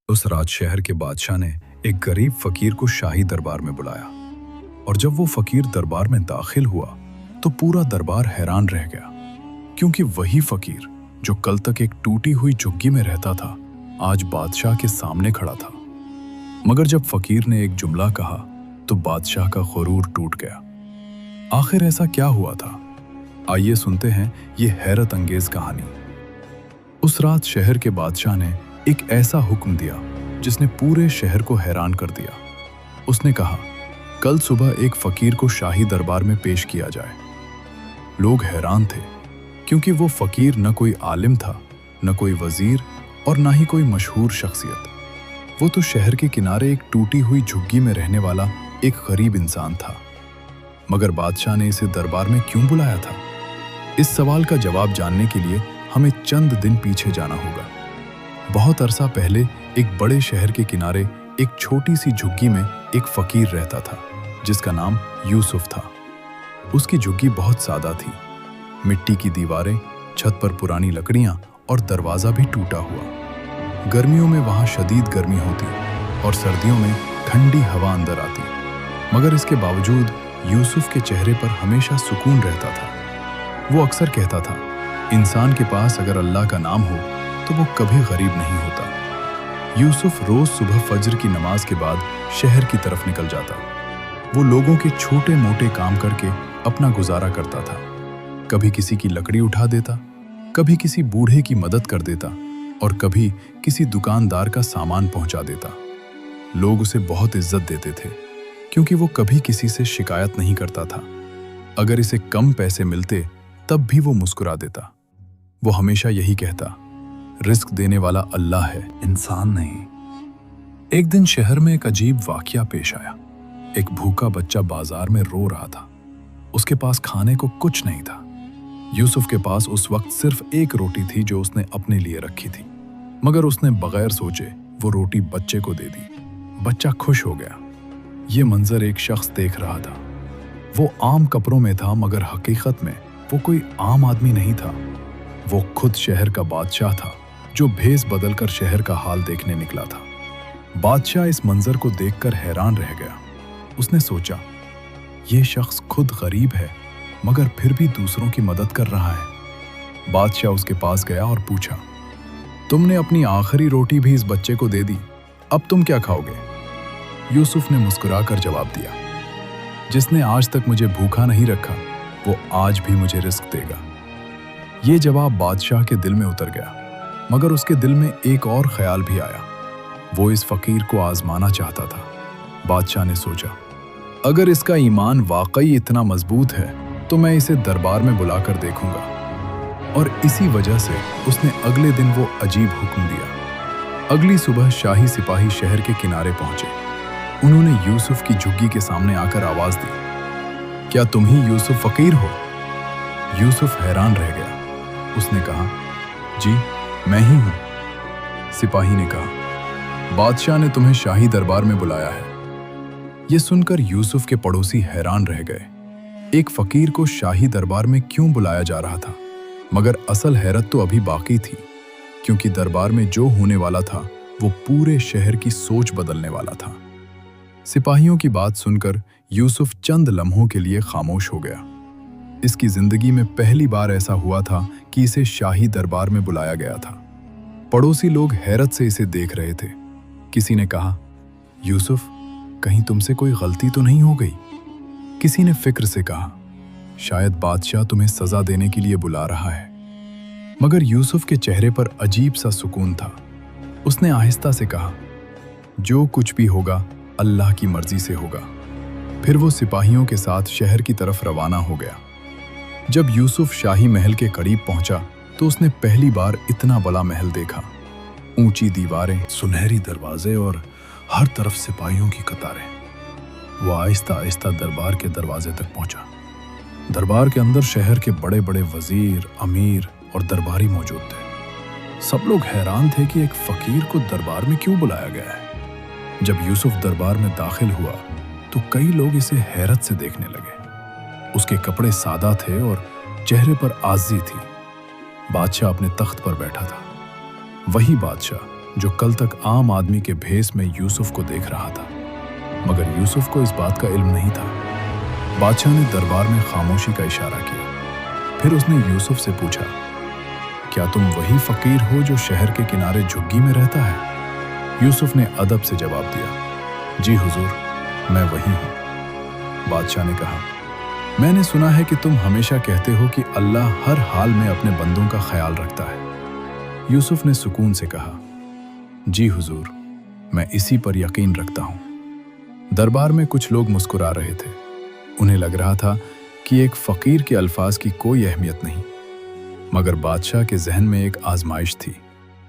उस रात शहर के बादशाह ने एक गरीब फकीर को शाही दरबार में बुलाया। और जब वो फकीर दरबार में दाखिल हुआ तो पूरा दरबार हैरान रह गया, क्योंकि वही फकीर जो कल तक एक टूटी हुई झुग्गी में रहता था आज बादशाह के सामने खड़ा था। मगर जब फकीर ने एक जुमला कहा तो बादशाह का गुरूर टूट गया। आखिर ऐसा क्या हुआ था? आइए सुनते हैं ये हैरत अंगेज कहानी। उस रात शहर के बादशाह ने एक ऐसा हुक्म दिया जिसने पूरे शहर को हैरान कर दिया। उसने कहा, कल सुबह एक फकीर को शाही दरबार में पेश किया जाए। लोग हैरान थे, क्योंकि वो फकीर न कोई आलिम था, न कोई वजीर और न ही कोई मशहूर शख्सियत। वो तो शहर के किनारे एक टूटी हुई झुग्गी में रहने वाला एक गरीब इंसान था। मगर बादशाह ने इसे दरबार में क्यों बुलाया था? इस सवाल का जवाब जानने के लिए हमें चंद दिन पीछे जाना होगा। बहुत अरसा पहले एक बड़े शहर के किनारे एक छोटी सी झुग्गी में एक फकीर रहता था, जिसका नाम यूसुफ था। उसकी झुग्गी बहुत सादा थी। मिट्टी की दीवारें, छत पर पुरानी लकड़ियां और दरवाजा भी टूटा हुआ। गर्मियों में वहां शदीद गर्मी होती और सर्दियों में ठंडी हवा अंदर आती। मगर इसके बावजूद यूसुफ के चेहरे पर हमेशा सुकून रहता था। वो अक्सर कहता था, इंसान के पास अगर अल्लाह का नाम हो तो वो कभी गरीब नहीं होता। यूसुफ रोज सुबह फज्र की नमाज के बाद शहर की तरफ निकल जाता। वो लोगों के छोटे मोटे काम करके अपना गुजारा करता था। कभी किसी की लकड़ी उठा देता, कभी किसी बूढ़े की मदद कर देता और कभी किसी दुकानदार का सामान पहुंचा देता। लोग उसे बहुत इज्जत देते थे, क्योंकि वो कभी किसी से शिकायत नहीं करता था। अगर इसे कम पैसे मिलते तब भी वो मुस्कुरा देता। वो हमेशा यही कहता, रिस्क देने वाला अल्लाह है, इंसान नहीं। एक दिन शहर में एक अजीब वाकया पेश आया। एक भूखा बच्चा बाजार में रो रहा था। उसके पास खाने को कुछ नहीं था। यूसुफ के पास उस वक्त सिर्फ एक रोटी थी जो उसने अपने लिए रखी थी। मगर उसने बगैर सोचे वो रोटी बच्चे को दे दी। बच्चा खुश हो गया। ये मंजर एक शख्स देख रहा था। वो आम कपड़ों में था, मगर हकीकत में वो कोई आम आदमी नहीं था। वो खुद शहर का बादशाह था, जो भेस बदलकर शहर का हाल देखने निकला था। बादशाह इस मंजर को देखकर हैरान रह गया। उसने सोचा, ये शख्स खुद गरीब है, मगर फिर भी दूसरों की मदद कर रहा है। बादशाह उसके पास गया और पूछा, तुमने अपनी आखिरी रोटी भी इस बच्चे को दे दी, अब तुम क्या खाओगे? यूसुफ ने मुस्कुराकर जवाब दिया, जिसने आज तक मुझे भूखा नहीं रखा वो आज भी मुझे रिस्क देगा। ये जवाब बादशाह के दिल में उतर गया, मगर उसके दिल में एक और ख्याल भी आया। वो इस फकीर को आजमाना चाहता था। बादशाह ने सोचा, अगर इसका ईमान वाकई इतना मजबूत है तो मैं इसे दरबार में बुलाकर देखूंगा। और इसी वजह से उसने अगले दिन वो अजीब हुक्म दिया। अगली सुबह शाही सिपाही शहर के किनारे पहुंचे। उन्होंने यूसुफ की झुग्गी के सामने आकर आवाज दी, क्या तुम ही यूसुफ फकीर हो? यूसुफ हैरान रह गया। उसने कहा, जी मैं ही हूं। सिपाही ने कहा, बादशाह ने तुम्हें शाही दरबार में बुलाया है। यह सुनकर यूसुफ के पड़ोसी हैरान रह गए। एक फकीर को शाही दरबार में क्यों बुलाया जा रहा था? मगर असल हैरत तो अभी बाकी थी, क्योंकि दरबार में जो होने वाला था वो पूरे शहर की सोच बदलने वाला था। सिपाहियों की बात सुनकर यूसुफ चंद लम्हों के लिए खामोश हो गया। इसकी जिंदगी में पहली बार ऐसा हुआ था कि इसे शाही दरबार में बुलाया गया था। पड़ोसी लोग हैरत से इसे देख रहे थे। किसी ने कहा, यूसुफ, कहीं तुमसे कोई गलती तो नहीं हो गई? किसी ने फिक्र से कहा, शायद बादशाह तुम्हें सजा देने के लिए बुला रहा है। मगर यूसुफ के चेहरे पर अजीब सा सुकून था। उसने आहिस्ता से कहा, जो कुछ भी होगा अल्लाह की मर्जी से होगा। फिर वो सिपाहियों के साथ शहर की तरफ रवाना हो गया। जब यूसुफ शाही महल के करीब पहुंचा तो उसने पहली बार इतना बड़ा महल देखा। ऊंची दीवारें, सुनहरी दरवाजे और हर तरफ सिपाहियों की कतारें। वो आहिस्ता आहिस्ता दरबार के दरवाजे तक पहुंचा। दरबार के अंदर शहर के बड़े बड़े वजीर, अमीर और दरबारी मौजूद थे। सब लोग हैरान थे कि एक फकीर को दरबार में क्यों बुलाया गया है। जब यूसुफ दरबार में दाखिल हुआ तो कई लोग इसे हैरत से देखने लगे। उसके कपड़े सादा थे और चेहरे पर आजी थी। बादशाह अपने तख्त पर बैठा था। वही बादशाह जो कल तक आम आदमी के भेस में यूसुफ को देख रहा था। मगर यूसुफ को इस बात का इल्म नहीं था। बादशाह ने दरबार में खामोशी का इशारा किया। फिर उसने यूसुफ से पूछा, क्या तुम वही फकीर हो जो शहर के किनारे झुग्गी में रहता है? यूसुफ ने अदब से जवाब दिया, जी हुजूर, मैं वही हूं। बादशाह ने कहा, मैंने सुना है कि तुम हमेशा कहते हो कि अल्लाह हर हाल में अपने बंदों का ख्याल रखता है। यूसुफ ने सुकून से कहा, जी हुजूर, मैं इसी पर यकीन रखता हूं। दरबार में कुछ लोग मुस्कुरा रहे थे। उन्हें लग रहा था कि एक फकीर के अल्फाज की कोई अहमियत नहीं। मगर बादशाह के जहन में एक आजमाइश थी।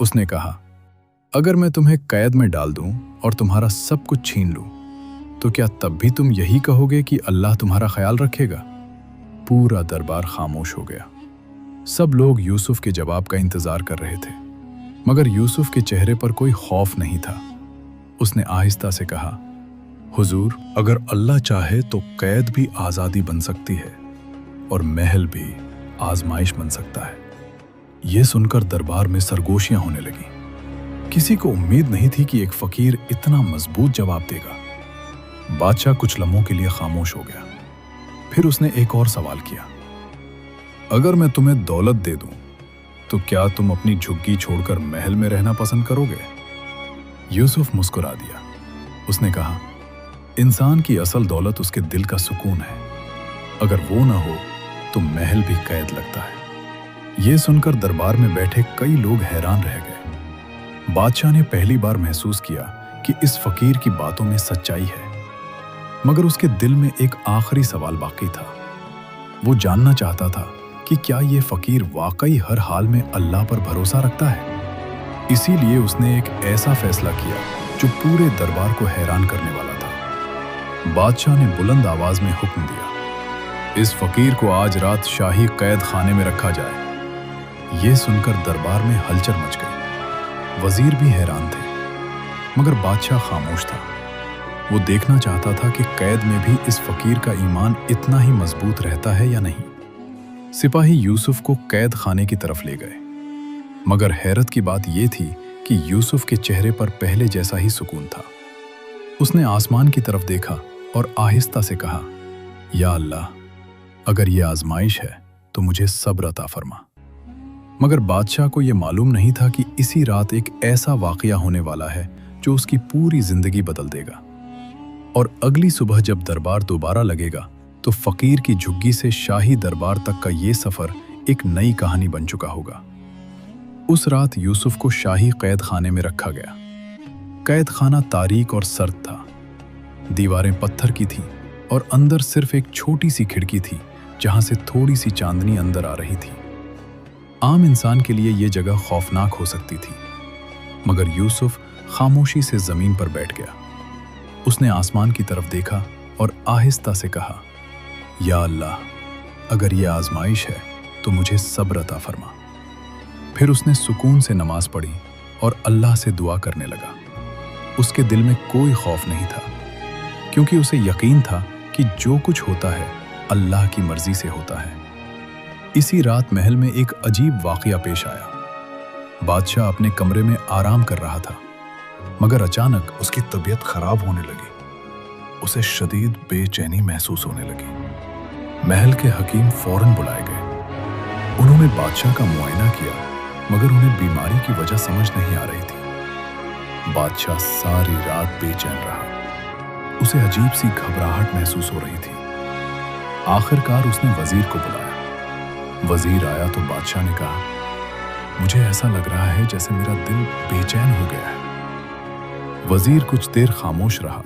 उसने कहा, अगर मैं तुम्हें कैद में डाल दूं और तुम्हारा सब कुछ छीन लूं, तो क्या तब भी तुम यही कहोगे कि अल्लाह तुम्हारा ख्याल रखेगा? पूरा दरबार खामोश हो गया। सब लोग यूसुफ के जवाब का इंतजार कर रहे थे, मगर यूसुफ के चेहरे पर कोई खौफ नहीं था। उसने आहिस्ता से कहा, हुजूर, अगर अल्लाह चाहे तो कैद भी आज़ादी बन सकती है और महल भी आजमाइश बन सकता है। यह सुनकर दरबार में सरगोशियां होने लगी। किसी को उम्मीद नहीं थी कि एक फकीर इतना मजबूत जवाब देगा। बादशाह कुछ लम्हों के लिए खामोश हो गया। फिर उसने एक और सवाल किया, अगर मैं तुम्हें दौलत दे दूं, तो क्या तुम अपनी झुग्गी छोड़कर महल में रहना पसंद करोगे? यूसुफ मुस्कुरा दिया। उसने कहा, इंसान की असल दौलत उसके दिल का सुकून है। अगर वो ना हो तो महल भी कैद लगता है। यह सुनकर दरबार में बैठे कई लोग हैरान रह गए। बादशाह ने पहली बार महसूस किया कि इस फकीर की बातों में सच्चाई है। मगर उसके दिल में एक आखिरी सवाल बाकी था। वो जानना चाहता था कि क्या ये फकीर वाकई हर हाल में अल्लाह पर भरोसा रखता है। इसीलिए उसने एक ऐसा फैसला किया जो पूरे दरबार को हैरान करने वाला था। बादशाह ने बुलंद आवाज में हुक्म दिया, इस फकीर को आज रात शाही कैद खाने में रखा जाए। यह सुनकर दरबार में हलचल मच गई। वजीर भी हैरान थे, मगर बादशाह खामोश था। वो देखना चाहता था कि कैद में भी इस फकीर का ईमान इतना ही मजबूत रहता है या नहीं। सिपाही यूसुफ को कैद खाने की तरफ ले गए, मगर हैरत की बात यह थी कि यूसुफ के चेहरे पर पहले जैसा ही सुकून था। उसने आसमान की तरफ देखा और आहिस्ता से कहा, या अल्लाह, अगर ये आजमाइश है तो मुझे सब्र अता फरमा। मगर बादशाह को यह मालूम नहीं था कि इसी रात एक ऐसा वाकया होने वाला है जो उसकी पूरी जिंदगी बदल देगा। और अगली सुबह जब दरबार दोबारा लगेगा तो फकीर की झुग्गी से शाही दरबार तक का ये सफर एक नई कहानी बन चुका होगा। उस रात यूसुफ को शाही कैद खाने में रखा गया। कैद खाना तारीक और सर्द था। दीवारें पत्थर की थीं और अंदर सिर्फ एक छोटी सी खिड़की थी जहां से थोड़ी सी चांदनी अंदर आ रही थी। आम इंसान के लिए यह जगह खौफनाक हो सकती थी, मगर यूसुफ खामोशी से जमीन पर बैठ गया। उसने आसमान की तरफ देखा और आहिस्ता से कहा, या अल्लाह, अगर यह आजमाइश है तो मुझे सब्र अता फरमा। फिर उसने सुकून से नमाज पढ़ी और अल्लाह से दुआ करने लगा। उसके दिल में कोई खौफ नहीं था, क्योंकि उसे यकीन था कि जो कुछ होता है अल्लाह की मर्जी से होता है। इसी रात महल में एक अजीब वाकया पेश आया। बादशाह अपने कमरे में आराम कर रहा था, मगर अचानक उसकी तबीयत खराब होने लगी। उसे शदीद बेचैनी महसूस होने लगी। महल के हकीम फौरन बुलाए गए। उन्होंने बादशाह का मुआयना किया, मगर उन्हें बीमारी की वजह समझ नहीं आ रही थी। बादशाह सारी रात बेचैन रहा। उसे अजीब सी घबराहट महसूस हो रही थी। आखिरकार उसने वजीर को बुलाया। वजीर आया तो बादशाह ने कहा, मुझे ऐसा लग रहा है जैसे मेरा दिल बेचैन हो गया है। वजीर कुछ देर खामोश रहा।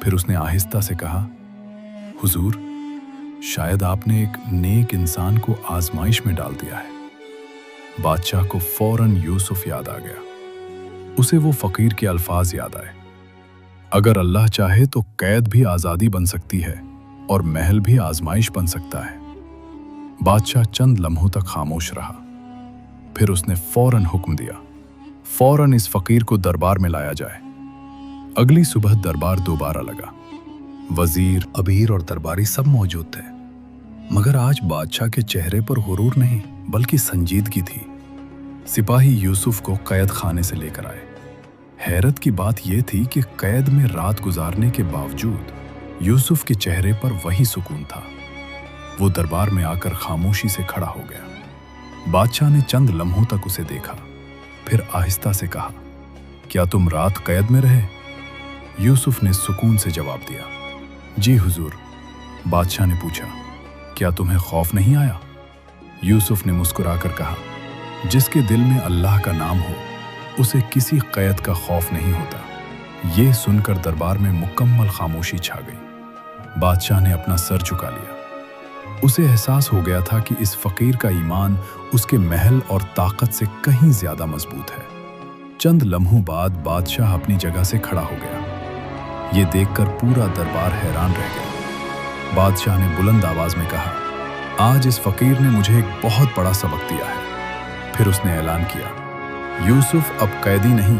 फिर उसने आहिस्ता से कहा, हुजूर, शायद आपने एक नेक इंसान को आजमाइश में डाल दिया है। बादशाह को फौरन यूसुफ याद आ गया। उसे वो फकीर के अल्फाज याद आए, अगर अल्लाह चाहे तो कैद भी आजादी बन सकती है और महल भी आजमाइश बन सकता है। बादशाह चंद लम्हों तक खामोश रहा। फिर उसने फौरन हुक्म दिया, फौरन इस फकीर को दरबार में लाया जाए। अगली सुबह दरबार दोबारा लगा। वजीर, अबीर और दरबारी सब मौजूद थे, मगर आज बादशाह के चेहरे पर गुरूर नहीं बल्कि संजीदगी थी। सिपाही यूसुफ को कैद खाने से लेकर आए। हैरत की बात यह थी कि कैद में रात गुजारने के बावजूद यूसुफ के चेहरे पर वही सुकून था। वो दरबार में आकर खामोशी से खड़ा हो गया। बादशाह ने चंद लम्हों तक उसे देखा, फिर आहिस्ता से कहा, क्या तुम रात कैद में रहे? यूसुफ ने सुकून से जवाब दिया, जी हुजूर। बादशाह ने पूछा, क्या तुम्हें खौफ नहीं आया? यूसुफ ने मुस्कुराकर कहा, जिसके दिल में अल्लाह का नाम हो उसे किसी कैद का खौफ नहीं होता। ये सुनकर दरबार में मुकम्मल खामोशी छा गई। बादशाह ने अपना सर झुका लिया। उसे एहसास हो गया था कि इस फकीर का ईमान उसके महल और ताकत से कहीं ज्यादा मजबूत है। चंद लम्हों बाद बादशाह अपनी जगह से खड़ा हो गया। ये देखकर पूरा दरबार हैरान रह गया। बादशाह ने बुलंद आवाज में कहा, आज इस फकीर ने मुझे एक बहुत बड़ा सबक दिया है। फिर उसने ऐलान किया, यूसुफ अब कैदी नहीं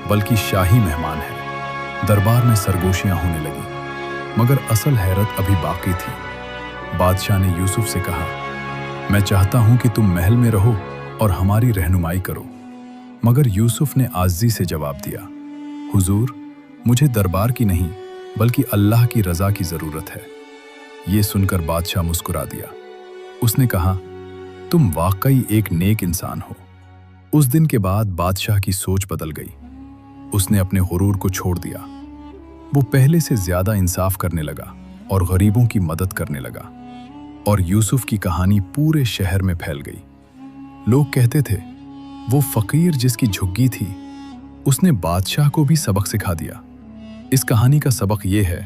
बल्कि शाही मेहमान है। दरबार में सरगोशियां होने लगी, मगर असल हैरत अभी बाकी थी। बादशाह ने यूसुफ से कहा, मैं चाहता हूं कि तुम महल में रहो और हमारी रहनुमाई करो। मगर यूसुफ ने आजिज़ी से जवाब दिया, हुजूर, मुझे दरबार की नहीं बल्कि अल्लाह की रज़ा की ज़रूरत है। ये सुनकर बादशाह मुस्कुरा दिया। उसने कहा, तुम वाकई एक नेक इंसान हो। उस दिन के बाद बादशाह की सोच बदल गई। उसने अपने गुरूर को छोड़ दिया। वो पहले से ज्यादा इंसाफ करने लगा और गरीबों की मदद करने लगा। और यूसुफ की कहानी पूरे शहर में फैल गई। लोग कहते थे, वो फकीर जिसकी झुग्गी थी उसने बादशाह को भी सबक सिखा दिया। इस कहानी का सबक ये है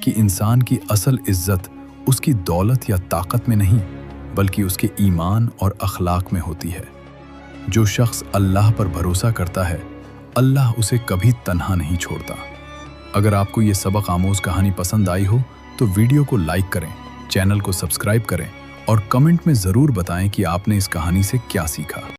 कि इंसान की असल इज्जत उसकी दौलत या ताकत में नहीं बल्कि उसके ईमान और अखलाक में होती है। जो शख्स अल्लाह पर भरोसा करता है, अल्लाह उसे कभी तन्हा नहीं छोड़ता। अगर आपको ये सबक आमोज कहानी पसंद आई हो तो वीडियो को लाइक करें, चैनल को सब्सक्राइब करें और कमेंट में ज़रूर बताएं कि आपने इस कहानी से क्या सीखा।